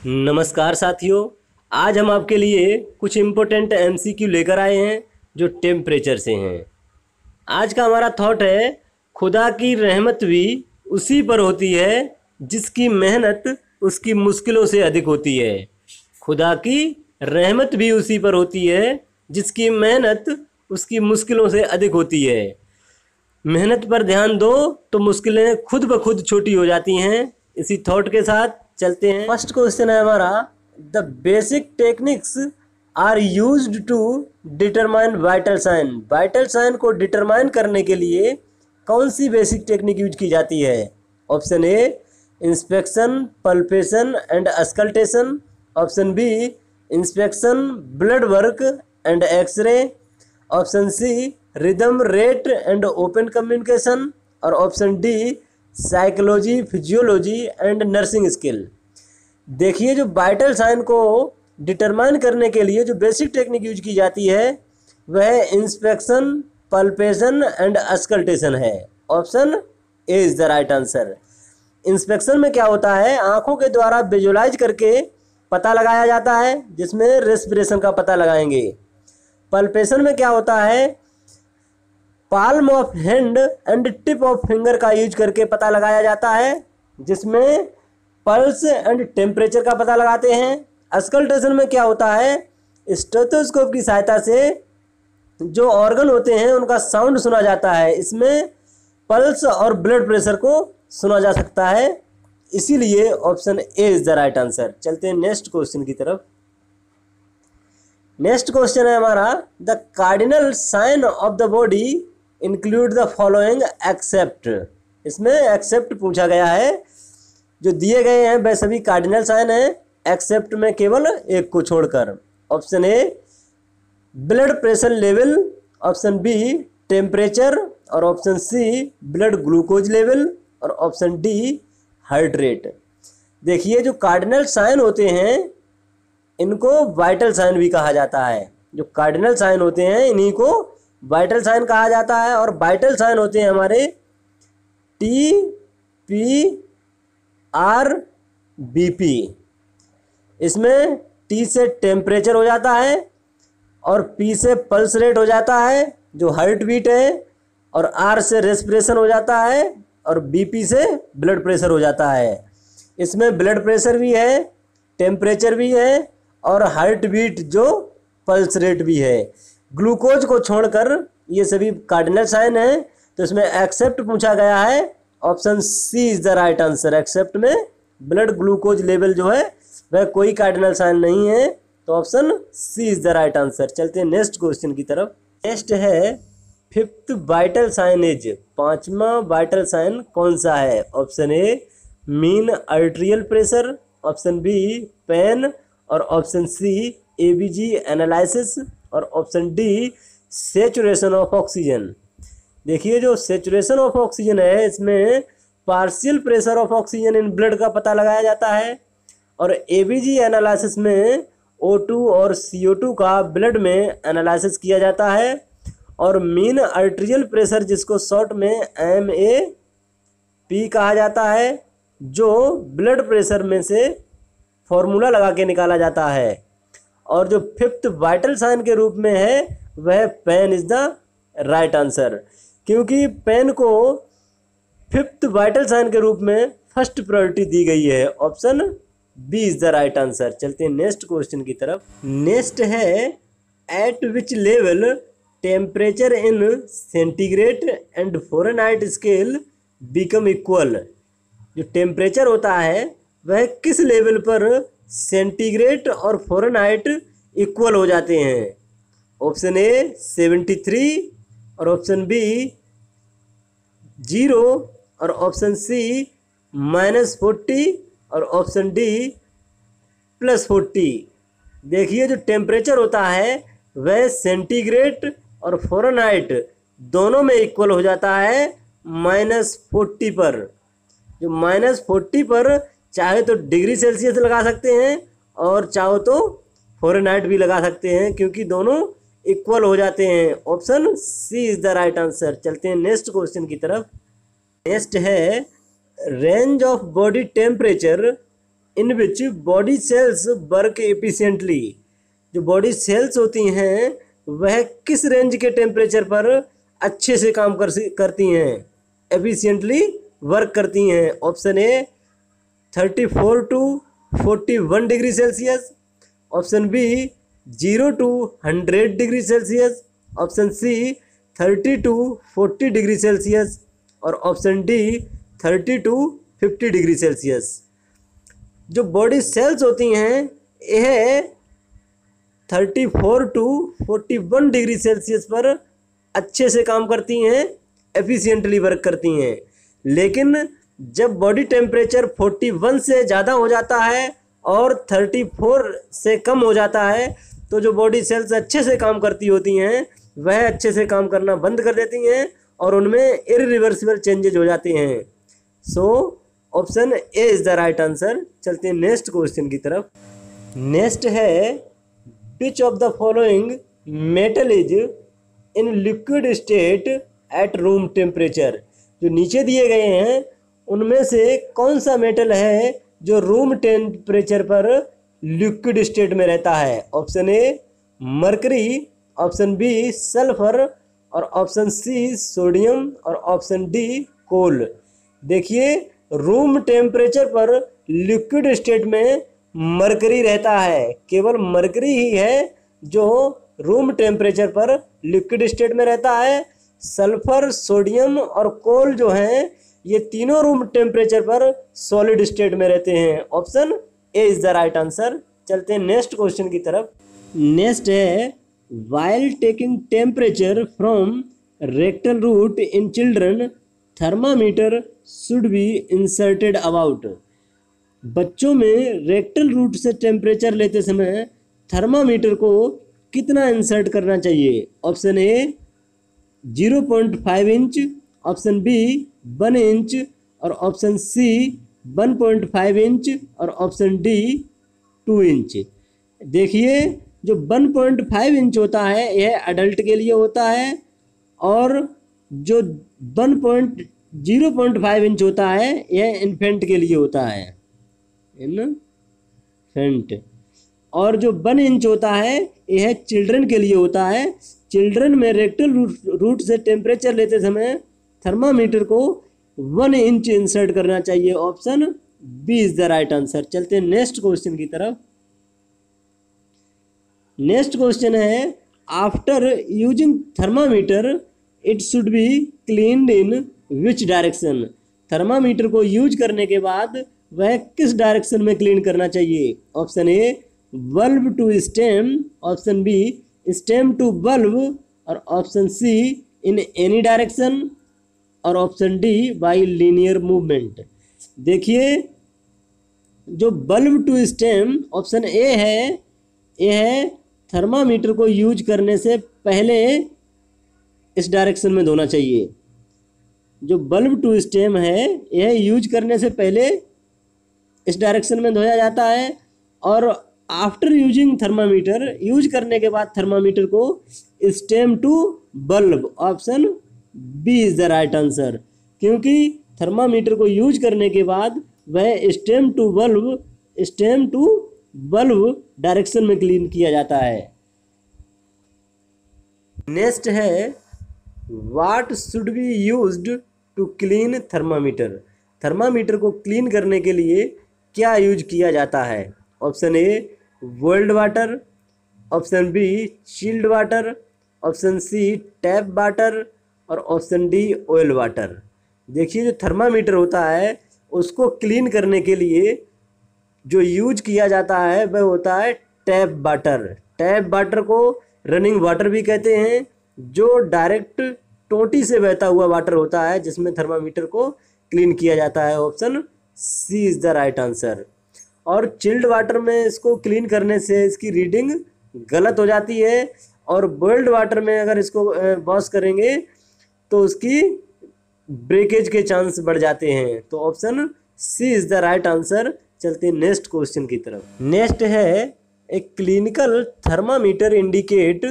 नमस्कार साथियों, आज हम आपके लिए कुछ इम्पोर्टेंट एमसीक्यू लेकर आए हैं जो टेम्परेचर से हैं। आज का हमारा थॉट है, खुदा की रहमत भी उसी पर होती है जिसकी मेहनत उसकी मुश्किलों से अधिक होती है। खुदा की रहमत भी उसी पर होती है जिसकी मेहनत उसकी मुश्किलों से अधिक होती है। मेहनत पर ध्यान दो तो मुश्किलें खुद ब खुद छोटी हो जाती हैं। इसी थॉट के साथ चलते हैं। फर्स्ट क्वेश्चन है हमारा, the basic techniques are used to determine vital sign. Vital sign को डिटरमाइन करने के लिए कौन सी बेसिक टेक्निक यूज की जाती है? Option A inspection, palpation and auscultation. Option B inspection, blood work and x-ray. Option C rhythm, rate and open communication. और option D psychology, physiology and nursing skill. देखिए, जो वाइटल साइन को determine करने के लिए जो बेसिक टेक्निक यूज की जाती है वह इंस्पेक्शन, पल्पेशन एंड अस्कल्टेशन है। Option A is the right answer. Inspection में क्या होता है, आंखों के द्वारा विजुअलाइज करके पता लगाया जाता है, जिसमें रेस्पिरेशन का पता लगाएंगे। पल्पेशन में क्या होता है, palm of hand and tip of finger का यूज करके पता लगाया जाता है, जिसमें पल्स एंड टेम्परेचर का पता लगाते हैं। अस्कल्टेशन में क्या होता है, स्टेथोस्कोप की सहायता से जो ऑर्गन होते हैं उनका साउंड सुना जाता है। इसमें पल्स और ब्लड प्रेशर को सुना जा सकता है, इसीलिए option A is the right answer. चलते हैं नेक्स्ट क्वेश्चन की तरफ। नेक्स्ट क्वेश्चन है हमारा, the cardinal sign of the body include the following except. इसमें एक्सेप्ट पूछा गया है, जो दिए गए हैं वह सभी कार्डिनल साइन हैं, एक्सेप्ट में केवल एक को छोड़कर। Option A blood pressure level, option B temperature, और option C blood glucose level, और ऑप्शन डी हार्ट रेट। देखिए, जो कार्डिनल साइन होते हैं इनको वाइटल साइन भी कहा जाता है। जो कार्डिनल साइन होते हैं इन्हीं को वाइटल साइन कहा जाता है। और वाइटल साइन होते हैं हमारे T, P, R, B, P. इसमें टी से टेम्परेचर हो जाता है, और पी से पल्स रेट हो जाता है जो हार्ट बीट है, और आर से रेस्पिरेशन हो जाता है, और बीपी से ब्लड प्रेशर हो जाता है। इसमें ब्लड प्रेशर भी है, टेम्परेचर भी है, और हार्ट बीट जो पल्स रेट भी है। ग्लूकोज को छोड़कर ये सभी कार्डिनल साइन हैं, तो इसमें एक्सेप्ट पूछा गया है। Option C is the right answer. Except में ब्लड ग्लूकोज लेवल जो है वह कोई कार्डिनल साइन नहीं है, तो option C is the right answer. चलते हैं नेक्स्ट क्वेश्चन की तरफ। नेक्स्ट है, फिफ्थ वाइटल साइन इज। पांचवा वाइटल साइन कौन सा है? Option A mean arterial pressure, option B pain, और ऑप्शन सी एबीजी एनालिसिस, और option D saturation of oxygen. देखिए, जो सेचुरेशन ऑफ ऑक्सीजन है इसमें partial pressure of oxygen in blood का पता लगाया जाता है, और एबीजी एनालिसिस में O2 और CO2 का ब्लड में एनालिसिस किया जाता है, और मीन आर्टेरियल प्रेशर जिसको शॉर्ट में MAP कहा जाता है, जो ब्लड प्रेशर में से फॉर्मूला लगा के निकाला जाता है। और जो फिफ्थ वाइटल साइन के रूप में है वह pain is the right answer, क्योंकि पेन को फिफ्थ वाइटल साइन के रूप में फर्स्ट प्रायोरिटी दी गई है। Option B is the right answer. चलते हैं नेक्स्ट क्वेश्चन की तरफ। नेक्स्ट है, at which level temperature in centigrade and Fahrenheit scale become equal. जो टेम्परेचर होता है वह किस लेवल पर सेंटीग्रेड और फ़ारेनहाइट इक्वल हो जाते हैं? ऑप्शन ए 73, और ऑप्शन बी 0, और ऑप्शन सी -40, और ऑप्शन डी +40। देखिए, जो टेम्परेचर होता है वह सेंटीग्रेड और फ़ारेनहाइट दोनों में इक्वल हो जाता है -40 पर। जो -40 पर चाहे तो डिग्री सेल्सियस लगा सकते हैं, और चाहो तो फ़ारेनहाइट भी लगा सकते हैं, क्योंकि दोनों इक्वल हो जाते हैं। Option C is the right answer. चलते हैं नेक्स्ट क्वेश्चन की तरफ। नेक्स्ट है, range of body temperature in which body cells work efficiently, जो बॉडी सेल्स होती हैं वह किस रेंज के टेम्परेचर पर अच्छे से काम करती हैं, एफिशिएंटली वर्क करती हैं। Option A 34 to 41 degree Celsius, option B 0 to 100 degree Celsius, option C 30 to 40 degree Celsius और option D 30 to 50 degree Celsius. जो बॉडी सेल्स होती हैं यह 34 टू 41 डिग्री सेल्सियस पर अच्छे से काम करती हैं, एफिशिएंटली वर्क करती हैं। लेकिन जब बॉडी टेम्परेचर 41 से ज़्यादा हो जाता है और 34 से कम हो जाता है तो जो बॉडी सेल्स अच्छे से काम करती होती हैं वह अच्छे से काम करना बंद कर देती हैं और उनमें इरिवर्सिबल चेंजेज हो जाते हैं। So option A is the right answer. चलते हैं नेक्स्ट क्वेश्चन की तरफ। नेक्स्ट है which of the following metal is in liquid state at room temperature. जो नीचे दिए गए हैं उनमें से कौन सा मेटल है जो रूम टेम्परेचर पर लिक्विड स्टेट में रहता है। Option A mercury, option B sulphur और ऑप्शन सी सोडियम और ऑप्शन डी कोल। देखिए रूम टेम्परेचर पर लिक्विड स्टेट में मरकरी रहता है, केवल मरकरी ही है जो रूम टेम्परेचर पर लिक्विड स्टेट में रहता है। सल्फर, सोडियम और कोल जो हैं ये तीनों रूम टेम्परेचर पर सॉलिड स्टेट में रहते हैं। Option A is the right answer. चलते हैं नेक्स्ट क्वेश्चन की तरफ। नेक्स्ट है while taking temperature from rectal route in children thermometer should be inserted about. बच्चों में रेक्टल रूट से टेम्परेचर लेते समय थर्मामीटर को कितना इंसर्ट करना चाहिए। Option A 0.5 inch, option B 1 inch और ऑप्शन सी 1.5 इंच और ऑप्शन डी 2 इंच। देखिए जो 1.5 इंच होता है यह अडल्ट के लिए होता है और जो 0.5 इंच होता है यह इन्फेंट के लिए होता है, इन्फेंट। और जो 1 इंच होता है यह चिल्ड्रन के लिए होता है। चिल्ड्रन में रेक्टल रूट से टेम्परेचर लेते समय थर्मामीटर को 1 इंच इंसर्ट करना चाहिए। Option B is the right answer. चलते हैं नेक्स्ट क्वेश्चन की तरफ। नेक्स्ट क्वेश्चन है after using thermometer it should be cleaned in which direction. Thermometer को यूज करने के बाद वह किस डायरेक्शन में क्लीन करना चाहिए। Option A bulb to stem, option B stem to bulb और option C in any direction और option D by linear movement. देखिए जो bulb to stem option A है, यह थर्मामीटर को यूज करने से पहले इस डायरेक्शन में धोना चाहिए। जो बल्ब टू स्टेम है यह यूज करने से पहले इस डायरेक्शन में धोया जाता है और आफ्टर यूजिंग थर्मामीटर, यूज करने के बाद थर्मामीटर को stem to bulb, option B is the right answer. क्योंकि थर्मामीटर को यूज करने के बाद वह स्टेम टू बल्ब डायरेक्शन में क्लीन किया जाता है। नेक्स्ट है what should be used to clean thermometer. Thermometer को क्लीन करने के लिए क्या यूज किया जाता है। Option A boiled water, option B chilled water, option C tap water और ऑप्शन डी ऑयल वाटर। देखिए जो थर्मामीटर होता है उसको क्लीन करने के लिए जो यूज किया जाता है वह होता है टैप वाटर। टैप वाटर को रनिंग वाटर भी कहते हैं, जो डायरेक्ट टोंटी से बहता हुआ वाटर होता है जिसमें थर्मामीटर को क्लीन किया जाता है। Option C is the right answer. और चिल्ड वाटर में इसको क्लीन करने से इसकी रीडिंग गलत हो जाती है और बॉइल्ड वाटर में अगर इसको वॉश करेंगे तो उसकी ब्रेकेज के चांस बढ़ जाते हैं। तो option C is the right answer. चलते हैं नेक्स्ट क्वेश्चन की तरफ। नेक्स्ट है a clinical thermometer indicate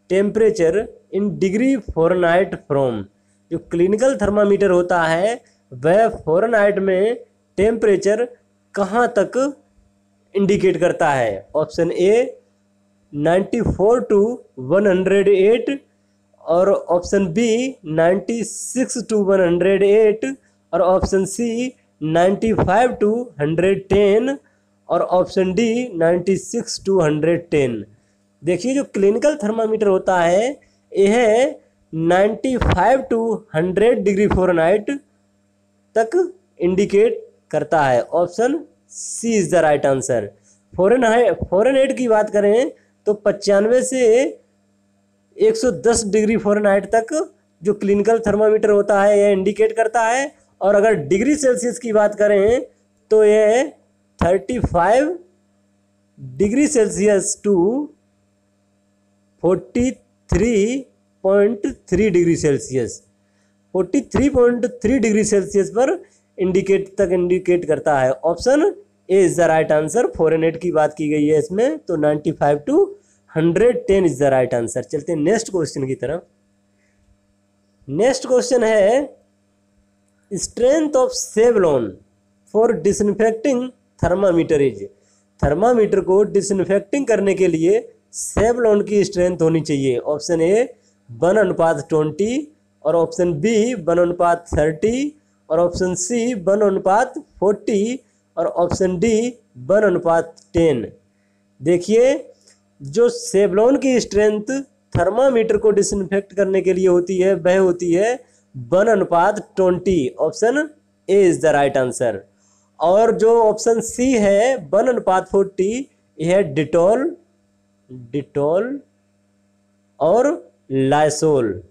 temperature in degree Fahrenheit from. जो क्लिनिकल थर्मामीटर होता है वह फ़ारेनहाइट में टेम्परेचर कहाँ तक इंडिकेट करता है? ऑप्शन ए 94 to 108 और ऑप्शन बी 96 to 108 और ऑप्शन सी 95 to 110 और ऑप्शन डी 96 to 110। देखिए जो क्लिनिकल थर्मामीटर होता है यह 95 to 100 डिग्री फ़ारेनहाइट तक इंडिकेट करता है। Option C is the right answer. Fahrenheit की बात करें तो 95 से 110 डिग्री फ़ारेनहाइट तक जो क्लिनिकल थर्मामीटर होता है यह इंडिकेट करता है। और अगर डिग्री सेल्सियस की बात करें तो यह 35 degree Celsius to 43.3 degree Celsius 43.3 degree Celsius पर इंडिकेट करता है। Option A is the right answer. Fahrenheit की बात की गई है इसमें, तो 95 to 110 is the right answer. चलते हैं नेक्स्ट क्वेश्चन की तरफ। नेक्स्ट क्वेश्चन है strength of Savlon for disinfecting thermometer is. Thermometer को डिसइंफेक्टिंग करने के लिए सेवलॉन की स्ट्रेंथ होनी चाहिए। ऑप्शन ए 1:20 और ऑप्शन बी 1:30 और ऑप्शन सी 1:40 और ऑप्शन डी 1:10। देखिए जो सेवलॉन की स्ट्रेंथ थर्मामीटर को डिसइंफेक्ट करने के लिए होती है वह होती है 1:20। Option A is the right answer. और जो ऑप्शन सी है 1:40 यह डिटॉल और लाइसोल।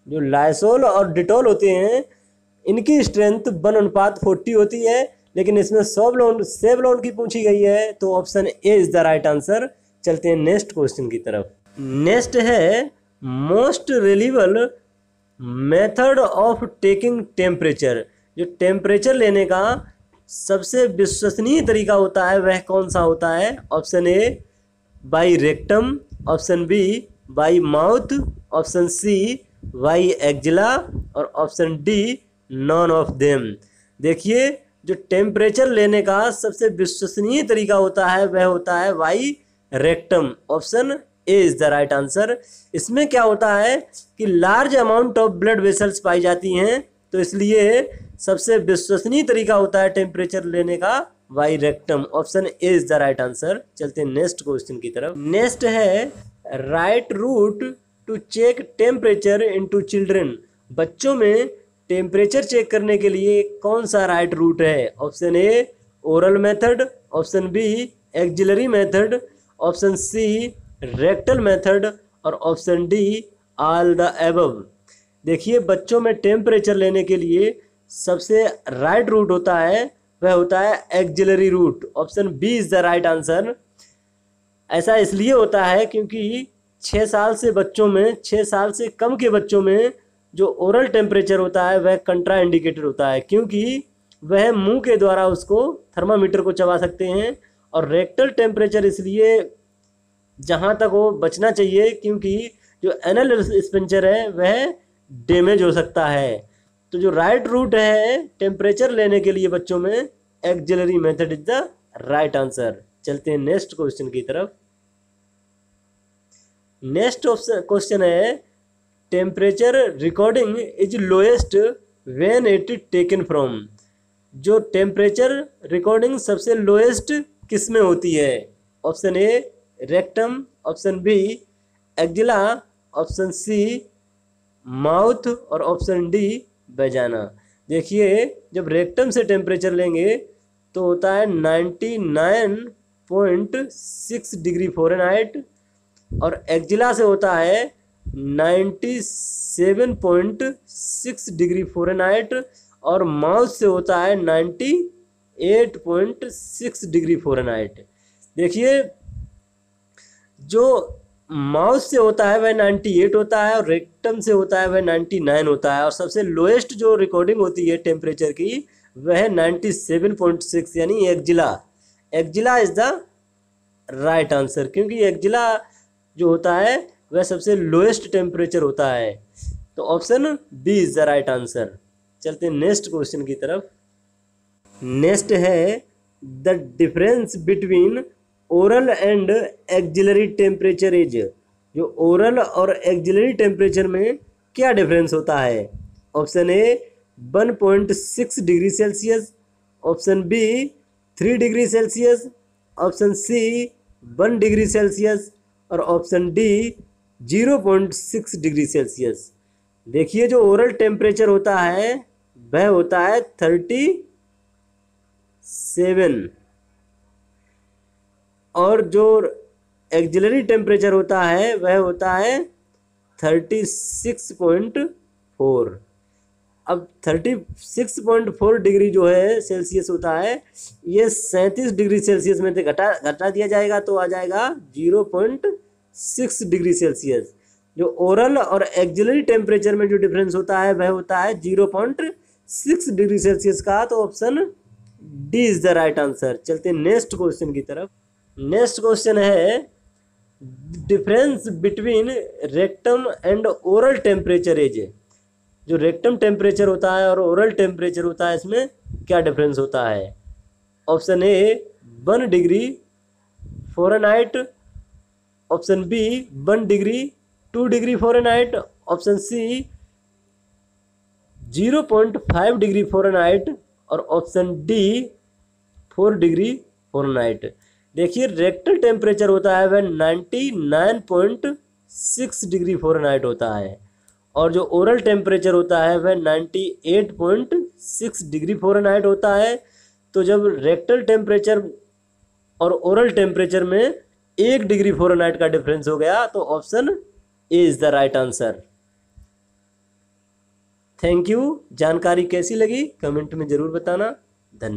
जो लाइसोल और डिटॉल होते हैं इनकी स्ट्रेंथ 1:40 होती है, लेकिन इसमें सेवलॉन की पूछी गई है, तो option A is the right answer. चलते हैं नेक्स्ट क्वेश्चन की तरफ। नेक्स्ट है most reliable method of taking temperature. जो टेम्परेचर लेने का सबसे विश्वसनीय तरीका होता है वह कौन सा होता है? Option A by rectum, option B by mouth, option C by axilla और option D none of them. देखिए जो टेम्परेचर लेने का सबसे विश्वसनीय तरीका होता है वह होता है by rectum. Option A is the right answer. इसमें क्या होता है कि large amount of blood vessels पाई जाती हैं, तो इसलिए सबसे विश्वसनीय तरीका होता है टेम्परेचर लेने का by rectum. Option A is the right answer. चलते हैं नेक्स्ट क्वेश्चन की तरफ। नेक्स्ट है right route to check temperature into children. बच्चों में टेम्परेचर चेक करने के लिए कौन सा राइट रूट है? Option A oral method, option B axillary method, option C rectal method और option D all the above. देखिए बच्चों में टेम्परेचर लेने के लिए सबसे राइट रूट होता है वह होता है axillary route. Option B is the right answer. ऐसा इसलिए होता है क्योंकि 6 साल से कम के बच्चों में जो ओरल टेम्परेचर होता है वह कंट्रा इंडिकेटेड होता है, क्योंकि वह मुंह के द्वारा उसको थर्मामीटर को चबा सकते हैं। और रेक्टल टेम्परेचर इसलिए जहाँ तक हो बचना चाहिए क्योंकि जो एनल स्पिंचर है वह डैमेज हो सकता है। तो जो राइट रूट है टेम्परेचर लेने के लिए बच्चों में axillary method is the right answer. चलते हैं नेक्स्ट क्वेश्चन की तरफ। नेक्स्ट क्वेश्चन है temperature recording is lowest when it taken from. जो टेम्परेचर रिकॉर्डिंग सबसे लोएस्ट किस में होती है? Option A rectum, option B axilla, option C mouth और ऑप्शन डी वेजाना। देखिए जब रेक्टम से टेम्परेचर लेंगे तो होता है 99.6 डिग्री फ़ारेनहाइट और एक्जिला से होता है 97.6 डिग्री फ़ारेनहाइट और माउथ से होता है 98.6 डिग्री फ़ारेनहाइट। देखिए जो माउथ से होता है वह 98 होता है और रेक्टम से होता है वह 99 होता है और सबसे लोएस्ट जो रिकॉर्डिंग होती है टेम्परेचर की वह 97.6 यानी axilla is the right answer, क्योंकि एक्जिला जो होता है वह सबसे लोएस्ट टेम्परेचर होता है। तो option B is the right answer. चलते हैं नेक्स्ट क्वेश्चन की तरफ। नेक्स्ट है the difference between oral and axillary temperature is. जो ओरल और एक्जिलरी टेम्परेचर में क्या डिफरेंस होता है? Option A 1.6 degree Celsius, option B 3 degree Celsius, option C 1 degree Celsius और ऑप्शन डी 0.6 डिग्री सेल्सियस। देखिए जो ओरल टेम्परेचर होता है वह होता है 37 और जो एक्जिलरी टेम्परेचर होता है वह होता है 36.4। अब 36.4 डिग्री जो है सेल्सियस होता है ये 37 डिग्री सेल्सियस में से घटा दिया जाएगा तो आ जाएगा 0.6 डिग्री सेल्सियस। जो ओरल और एक्जिलरी टेम्परेचर में जो डिफरेंस होता है वह होता है 0.6 डिग्री सेल्सियस का। तो option D is the right answer. चलते हैं नेक्स्ट क्वेश्चन की तरफ। नेक्स्ट क्वेश्चन है difference between rectum and oral temperature is. जो रेक्टम टेम्परेचर होता है और ओरल टेम्परेचर होता है इसमें क्या डिफरेंस होता है? Option A 1 degree Fahrenheit, option B 1 degree 2 degree Fahrenheit, option C 0.5 degree Fahrenheit और ऑप्शन डी 4 डिग्री फ़ारेनहाइट। देखिए रेक्टल टेम्परेचर होता है वह 99.6 डिग्री फ़ारेनहाइट होता है और जो ओरल टेम्परेचर होता है वह 98.6 डिग्री फ़ारेनहाइट होता है। तो जब रेक्टल टेम्परेचर और ओरल टेम्परेचर में 1 डिग्री फ़ारेनहाइट का डिफरेंस हो गया तो option A is the right answer. Thank you. जानकारी कैसी लगी कमेंट में ज़रूर बताना। धन्यवाद।